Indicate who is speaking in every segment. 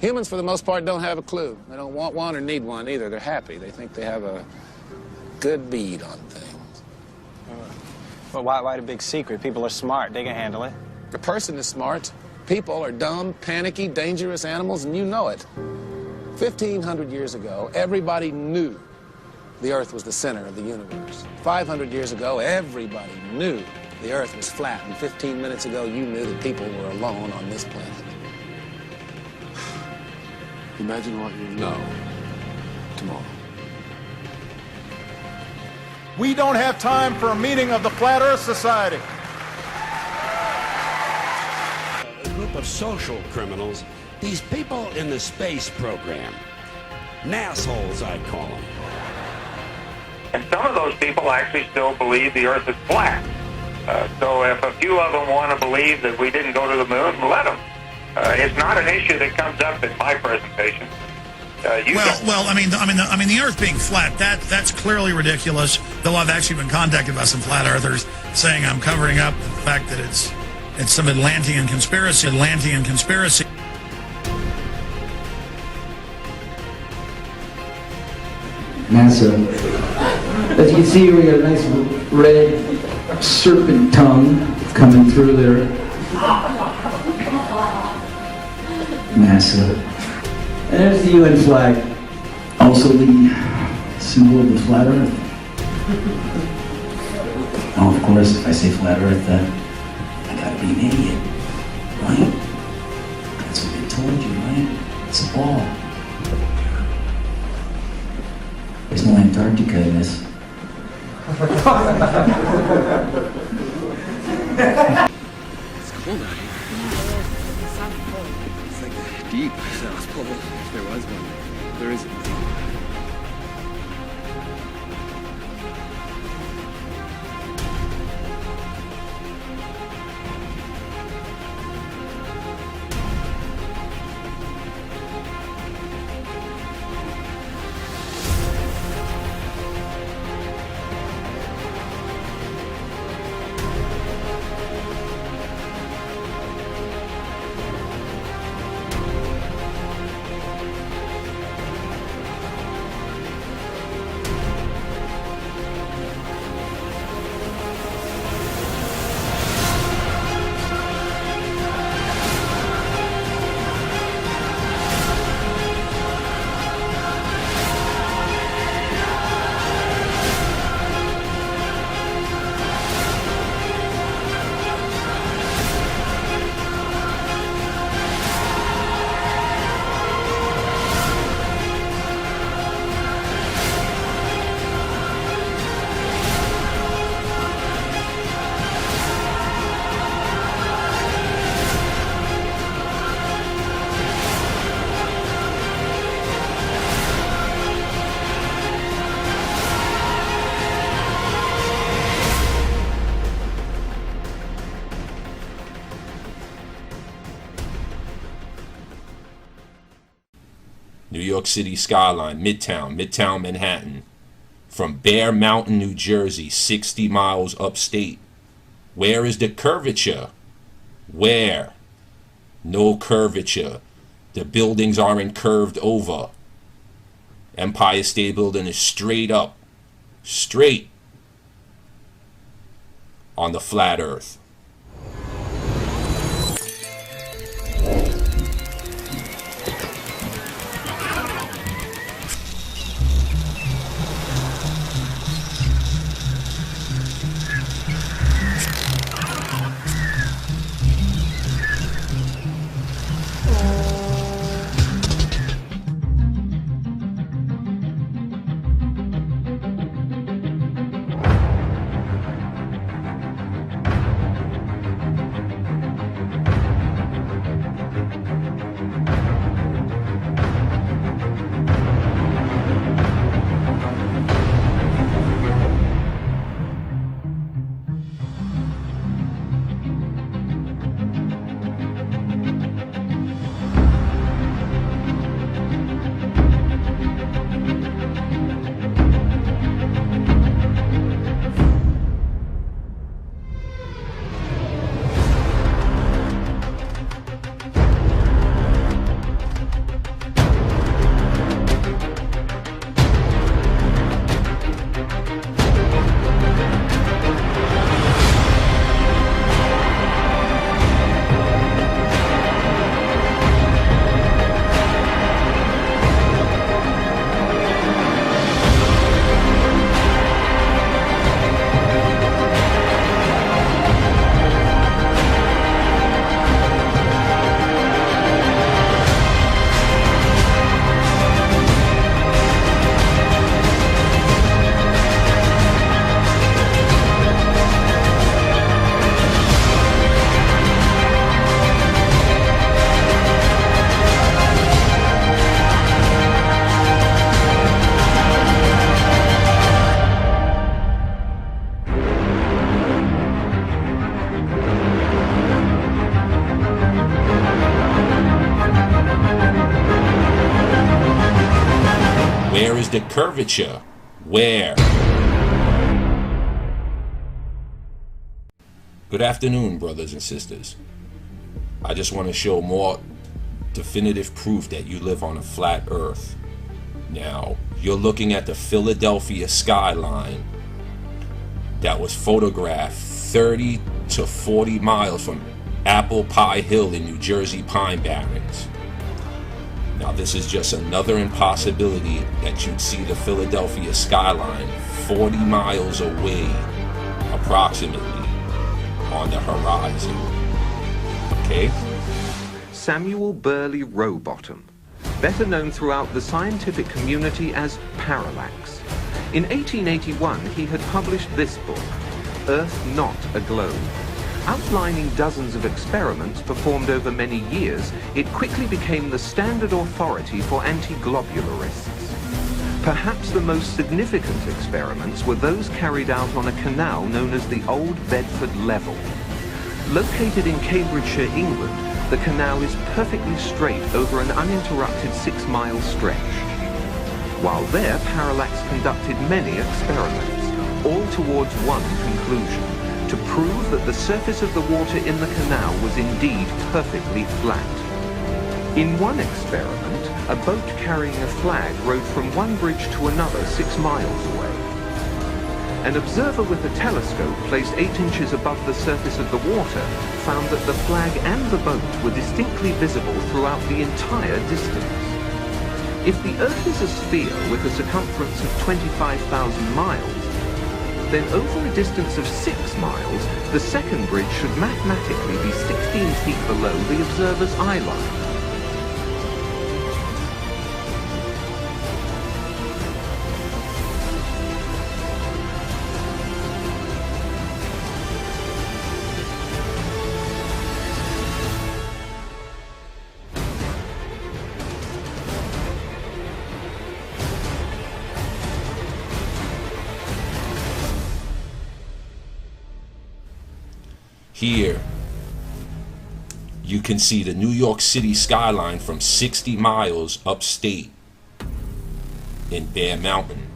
Speaker 1: Humans, for the most part, don't have a clue. They don't want one or need one either. They're happy. They think they have a good bead on things.
Speaker 2: Well, why the big secret? People are smart. They can handle it.
Speaker 1: The person is smart. People are dumb, panicky, dangerous animals, and you know it. 1,500 years ago, everybody knew the Earth was the center of the universe. 500 years ago, everybody knew the Earth was flat. And 15 minutes ago, you knew that people were alone on this planet.
Speaker 3: Imagine what you know tomorrow.
Speaker 4: We don't have time for a meeting of the Flat Earth Society.
Speaker 5: A group of social criminals, these people in the space program. Nassholes, I call them.
Speaker 6: And some of those people actually still believe the Earth is flat. So if a few of them want to believe that we didn't go to the moon, let them. It's not an issue that comes up in my presentation.
Speaker 7: The Earth being flat, that's clearly ridiculous. Though I've actually been contacted by some flat earthers saying I'm covering up the fact that it's some Atlantean conspiracy.
Speaker 8: NASA. As you can see, we got a nice red serpent tongue coming through there. NASA. And there's the UN flag, also the symbol of the flat Earth. Oh, of course, if I say flat Earth, I gotta be an idiot, right? That's what they told you, right? It's a ball. There's no Antarctica in this.
Speaker 3: It's cold out here. It's like deep South Pole, if there was one. There isn't.
Speaker 9: New York City skyline, Midtown Manhattan. From Bear Mountain, New Jersey, 60 miles upstate. Where is the curvature? Where? No curvature. The buildings aren't curved over. Empire State Building is straight up. Straight. On the flat earth. is the curvature? Where? Good afternoon, brothers and sisters. I just want to show more definitive proof that you live on a flat earth. Now, you're looking at the Philadelphia skyline that was photographed 30 to 40 miles from Apple Pie Hill in New Jersey Pine Barrens. Now, this is just another impossibility that you'd see the Philadelphia skyline 40 miles away, approximately, on the horizon. Okay?
Speaker 10: Samuel Burley Rowbottom, better known throughout the scientific community as Parallax. In 1881, he had published this book, Earth Not a Globe. Outlining dozens of experiments performed over many years, it quickly became the standard authority for anti-globularists. Perhaps the most significant experiments were those carried out on a canal known as the Old Bedford Level. Located in Cambridgeshire, England, the canal is perfectly straight over an uninterrupted 6-mile stretch. While there, Parallax conducted many experiments, all towards one conclusion: to prove that the surface of the water in the canal was indeed perfectly flat. In one experiment, a boat carrying a flag rowed from one bridge to another 6 miles away. An observer with a telescope placed 8 inches above the surface of the water found that the flag and the boat were distinctly visible throughout the entire distance. If the Earth is a sphere with a circumference of 25,000 miles, then over a distance of 6 miles, the second bridge should mathematically be 16 feet below the observer's eye line.
Speaker 9: Here, you can see the New York City skyline from 60 miles upstate in Bear Mountain.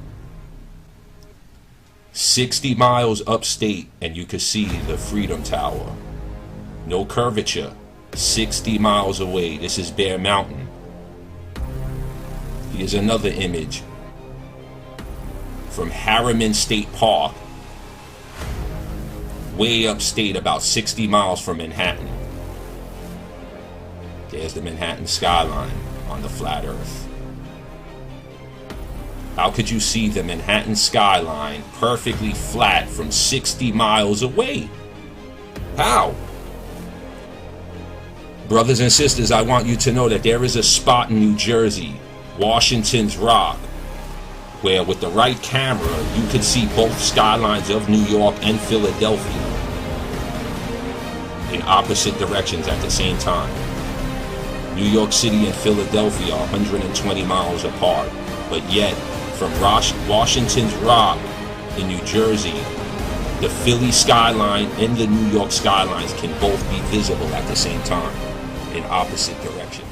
Speaker 9: 60 miles upstate and you can see the Freedom Tower. No curvature. 60 miles away. This is Bear Mountain. Here's another image from Harriman State Park, way upstate, about 60 miles from Manhattan. There's the Manhattan skyline on the flat earth. How could you see the Manhattan skyline perfectly flat from 60 miles away? How? Brothers and sisters, I want you to know that there is a spot in New Jersey, Washington's Rock, where with the right camera you could see both skylines of New York and Philadelphia in opposite directions at the same time. New York City and Philadelphia are 120 miles apart, but yet from Washington's Rock in New Jersey, the Philly skyline and the New York skylines can both be visible at the same time in opposite directions.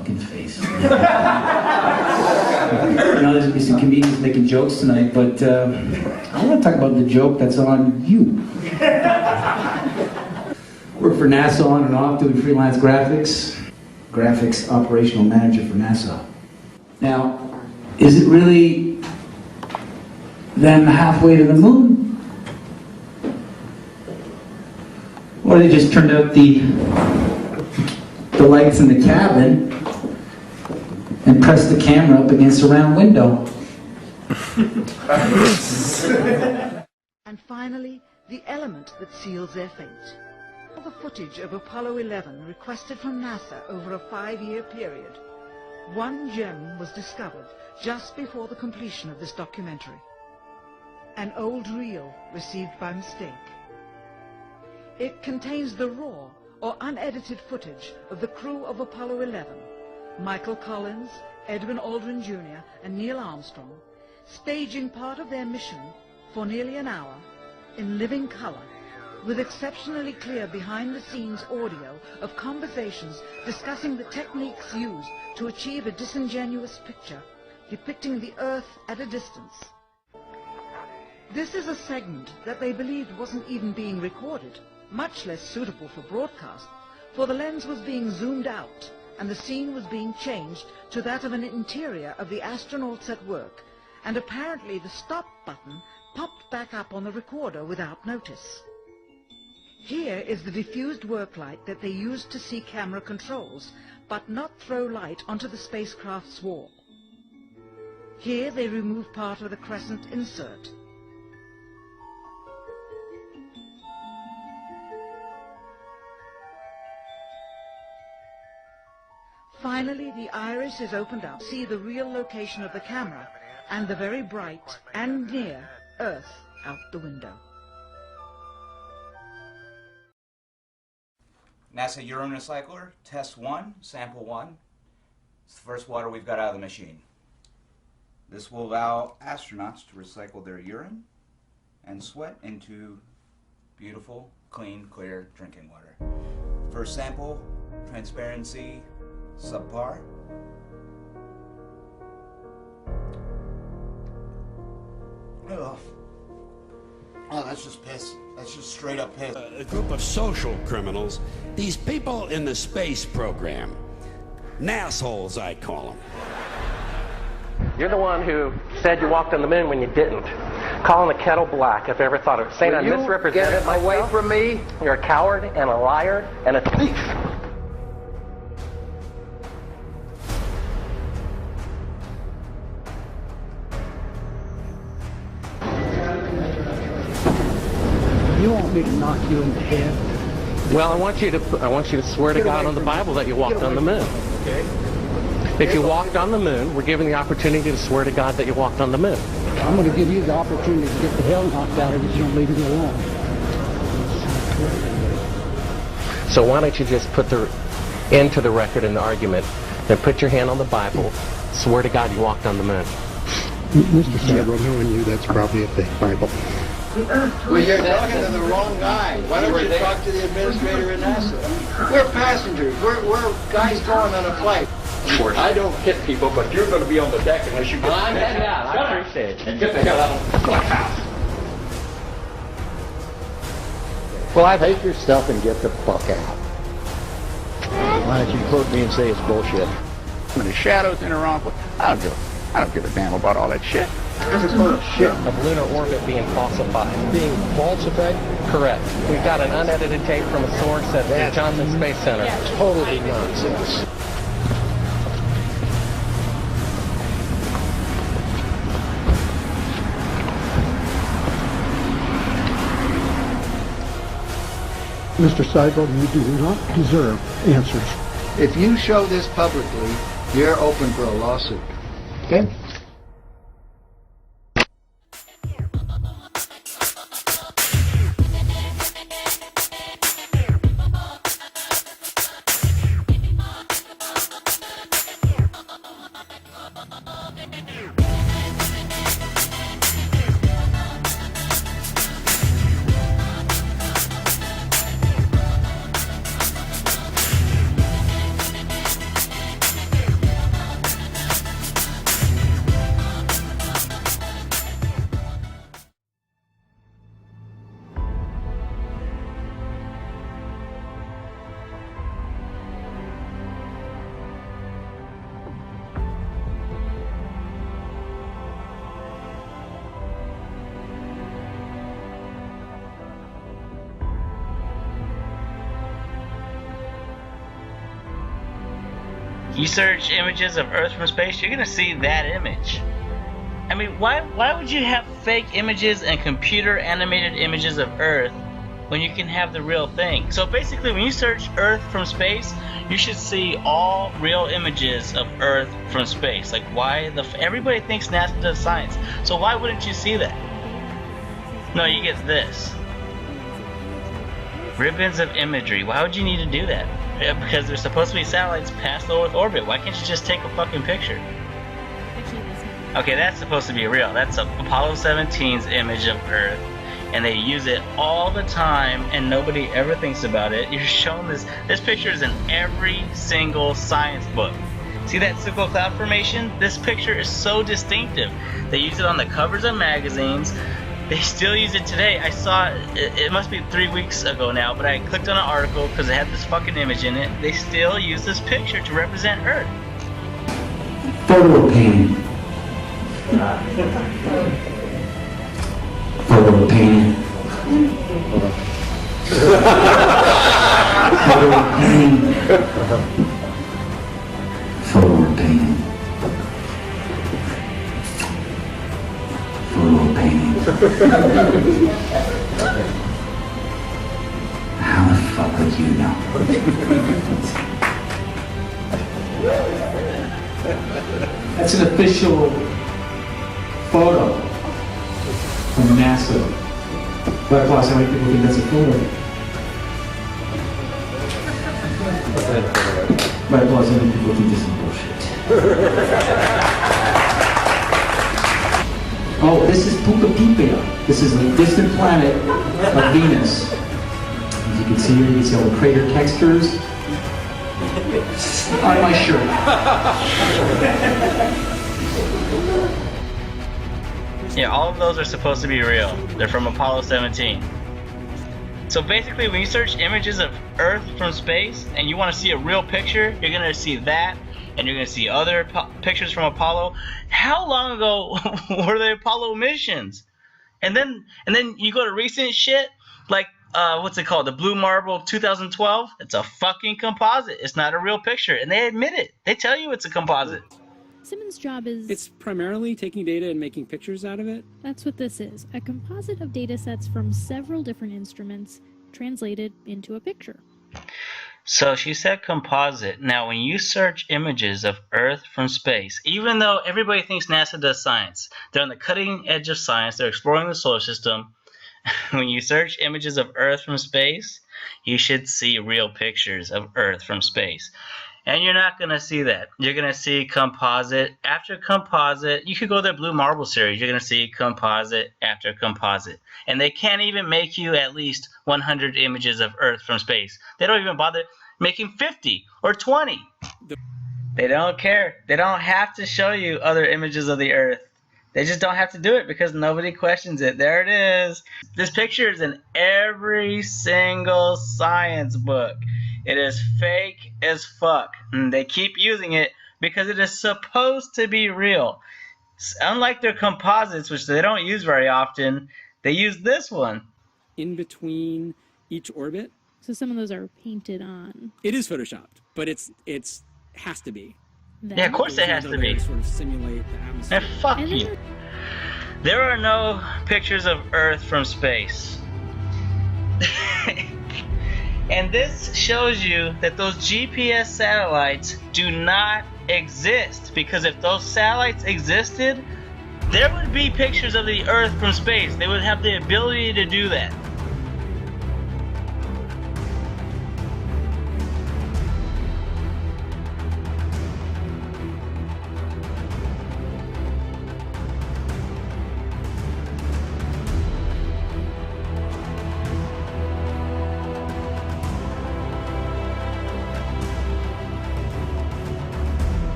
Speaker 8: fucking face. You know, there's gonna be some comedians making jokes tonight, but I want to talk about the joke that's on you. Work for NASA on and off, doing freelance graphics operational manager for NASA. Now, is it really them halfway to the moon? Or they just turned out the lights in the cabin and pressed the camera up against a round window?
Speaker 11: And finally, the element that seals their fate. All the footage of Apollo 11 requested from NASA over a 5-year period. One gem was discovered just before the completion of this documentary. An old reel received by mistake. It contains the raw or unedited footage of the crew of Apollo 11, Michael Collins, Edwin Aldrin Jr. and Neil Armstrong, staging part of their mission for nearly an hour in living color, with exceptionally clear behind-the-scenes audio of conversations discussing the techniques used to achieve a disingenuous picture depicting the Earth at a distance. This is a segment that they believed wasn't even being recorded, much less suitable for broadcast, for the lens was being zoomed out and the scene was being changed to that of an interior of the astronauts at work, and apparently the stop button popped back up on the recorder without notice. Here is the diffused work light that they used to see camera controls, but not throw light onto the spacecraft's wall. Here they remove part of the crescent insert. Finally, the iris is opened up to see the real location of the camera and the very bright and near Earth out the window.
Speaker 12: NASA urine recycler, test 1, sample 1. It's the first water we've got out of the machine. This will allow astronauts to recycle their urine and sweat into beautiful, clean, clear drinking water. First sample, transparency, subpar. Oh, that's just piss. That's just straight up piss.
Speaker 5: A group of social criminals, these people in the space program. Nassholes, I call them.
Speaker 13: You're the one who said you walked on the moon when you didn't. Calling the kettle black, if I ever thought of it. Saying I misrepresented myself. Away from me. You're a coward and a liar and a thief.
Speaker 14: You want me to knock you in the head?
Speaker 13: Well, I want you to swear to God on the Bible that you walked on the moon.
Speaker 14: Okay.
Speaker 13: If you walked on the moon, we're given the opportunity to swear to God that you walked on the moon.
Speaker 14: I'm going to give you the opportunity to get the hell knocked out of you if you don't leave me alone.
Speaker 13: So why don't you just put the end to the record in the argument, then put your hand on the Bible, swear to God you walked on the moon.
Speaker 14: Mr. Several, knowing you, that's probably a fake Bible.
Speaker 15: Well, you're talking to the wrong guy. Why don't you talk to the administrator in NASA? We're passengers. We're guys going on a flight.
Speaker 16: Of course, I don't hit people, but you're going to be on the deck unless you get
Speaker 13: I'm heading out. I appreciate it.
Speaker 16: And get the hell out of the house.
Speaker 15: Well, I take your stuff and get the fuck out. Why don't you quote me and say it's bullshit? When the shadows in around, I don't give a damn about all that shit.
Speaker 13: This is full of shit. Of lunar orbit being falsified. Being falsified? Correct. We've got an unedited tape from a source at the Johnson Space Center.
Speaker 15: Totally nonsense.
Speaker 14: Mr. Seibel, you do not deserve answers.
Speaker 15: If you show this publicly, you're open for a lawsuit. Okay?
Speaker 17: You search images of Earth from space, you're gonna see that image. I mean, why would you have fake images and computer animated images of Earth when you can have the real thing? So basically, when you search Earth from space, you should see all real images of Earth from space. Like, everybody thinks NASA does science, so why wouldn't you see that? No, you get this. Ribbons of imagery. Why would you need to do that? Because there's supposed to be satellites past the Earth orbit. Why can't you just take a fucking picture? Okay, that's supposed to be real. That's Apollo 17's image of Earth. And they use it all the time, and nobody ever thinks about it. You're shown this. This picture is in every single science book. See that circle cloud formation? This picture is so distinctive. They use it on the covers of magazines. They still use it today. I saw it must be 3 weeks ago now, but I clicked on an article because it had this fucking image in it. They still use this picture to represent Earth.
Speaker 8: Photo painting. Photo painting. Photo painting. Photo painting. Photo painting. How the fuck would you know? That's an official photo from NASA. But plus, how many people think that's a photo? But plus, how many people think this is bullshit? Oh, this is Puka. This is a distant planet of Venus. As you can see here, you can see all the crater textures on my shirt.
Speaker 17: Yeah, all of those are supposed to be real. They're from Apollo 17. So basically, when you search images of Earth from space and you want to see a real picture, you're going to see that, and you're going to see other pictures from Apollo. How long ago were the Apollo missions? And then you go to recent shit, like, what's it called? The Blue Marble 2012? It's a fucking composite. It's not a real picture. And they admit it. They tell you it's a composite.
Speaker 18: Simmons' job is...
Speaker 3: It's primarily taking data and making pictures out of it.
Speaker 18: That's what this is. A composite of data sets from several different instruments translated into a picture.
Speaker 17: So she said composite. Now, when you search images of Earth from space, even though everybody thinks NASA does science, they're on the cutting edge of science, they're exploring the solar system. When you search images of Earth from space, you should see real pictures of Earth from space. And you're not going to see that. You're going to see composite after composite. You could go to the Blue Marble series. You're going to see composite after composite. And they can't even make you at least 100 images of Earth from space. They don't even bother making 50 or 20. They don't care. They don't have to show you other images of the Earth. They just don't have to do it because nobody questions it. There it is. This picture is in every single science book. It is fake as fuck. And they keep using it because it is supposed to be real. Unlike their composites, which they don't use very often, they use this one.
Speaker 3: In between each orbit.
Speaker 18: So some of those are painted on.
Speaker 3: It is photoshopped, but it's has to be.
Speaker 17: Yeah, of course it has to be.
Speaker 3: Sort of simulate the atmosphere.
Speaker 17: And fuck you. There are no pictures of Earth from space. And this shows you that those GPS satellites do not exist. Because if those satellites existed, there would be pictures of the Earth from space. They would have the ability to do that.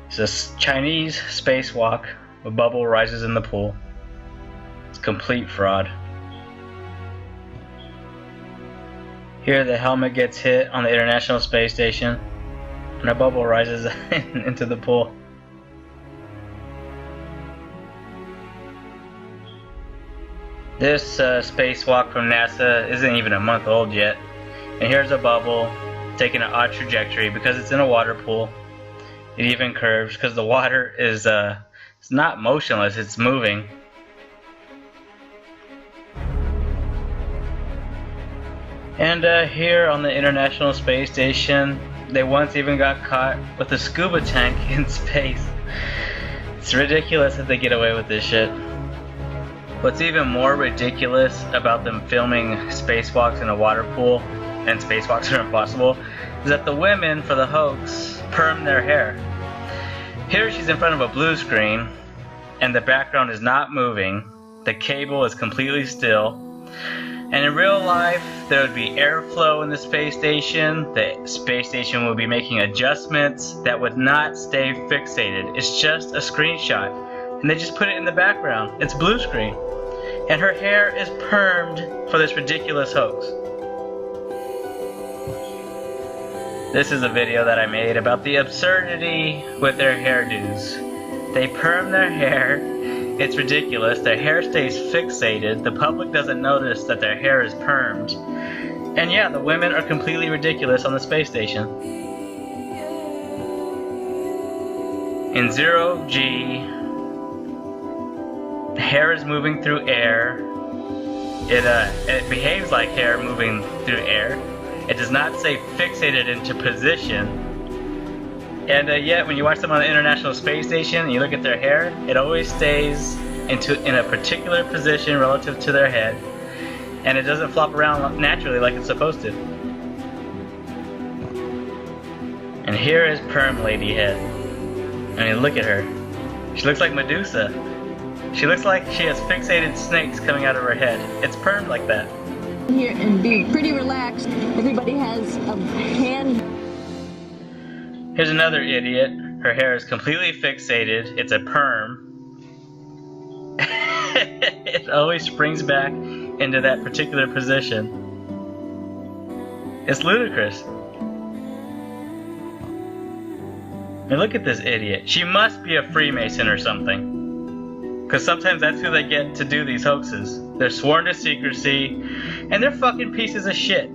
Speaker 17: It's a Chinese spacewalk. A bubble rises in the pool. It's complete fraud. Here the helmet gets hit on the International Space Station and a bubble rises into the pool. This spacewalk from NASA isn't even a month old yet. And here's a bubble taking an odd trajectory because it's in a water pool. It even curves because the water is it's not motionless, it's moving. And here on the International Space Station, they once even got caught with a scuba tank in space. It's ridiculous that they get away with this shit. What's even more ridiculous about them filming spacewalks in a water pool, and spacewalks are impossible, is that the women for the hoax perm their hair. Here she's in front of a blue screen, and the background is not moving. The cable is completely still. And in real life, there would be airflow in the space station. The space station would be making adjustments that would not stay fixated. It's just a screenshot. And they just put it in the background. It's blue screen. And her hair is permed for this ridiculous hoax. This is a video that I made about the absurdity with their hairdos. They perm their hair. It's ridiculous. Their hair stays fixated. The public doesn't notice that their hair is permed. And yeah, the women are completely ridiculous on the space station. In 0G, hair is moving through air. It behaves like hair moving through air. It does not stay fixated into position. And yet, when you watch them on the International Space Station and you look at their hair, it always stays in a particular position relative to their head, and it doesn't flop around naturally like it's supposed to. And here is Perm Lady Head. I mean, look at her. She looks like Medusa. She looks like she has fixated snakes coming out of her head. It's permed like that.
Speaker 19: Here and be pretty relaxed. Everybody has a hand.
Speaker 17: Here's another idiot. Her hair is completely fixated. It's a perm. It always springs back into that particular position. It's ludicrous. I mean, look at this idiot. She must be a Freemason or something. Because sometimes that's who they get to do these hoaxes. They're sworn to secrecy, and they're fucking pieces of shit.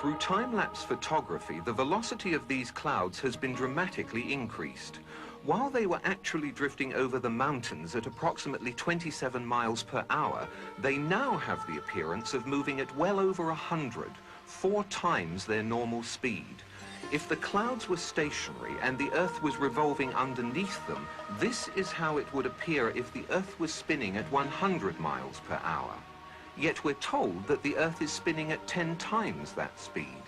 Speaker 10: through time-lapse photography, the velocity of these clouds has been dramatically increased. While they were actually drifting over the mountains at approximately 27 miles per hour, they now have the appearance of moving at well over 100, 4 times their normal speed. If the clouds were stationary and the Earth was revolving underneath them, this is how it would appear if the Earth was spinning at 100 miles per hour. Yet we're told that the Earth is spinning at 10 times that speed.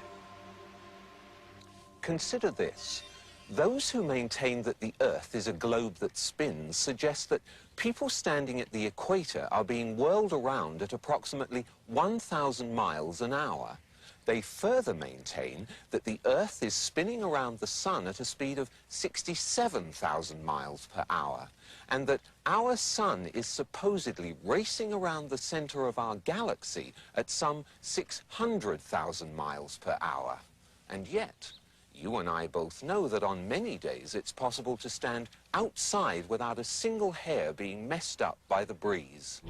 Speaker 10: Consider this. Those who maintain that the Earth is a globe that spins suggest that people standing at the equator are being whirled around at approximately 1,000 miles an hour. They further maintain that the Earth is spinning around the Sun at a speed of 67,000 miles per hour, and that our Sun is supposedly racing around the center of our galaxy at some 600,000 miles per hour. And yet, you and I both know that on many days it's possible to stand outside without a single hair being messed up by the breeze.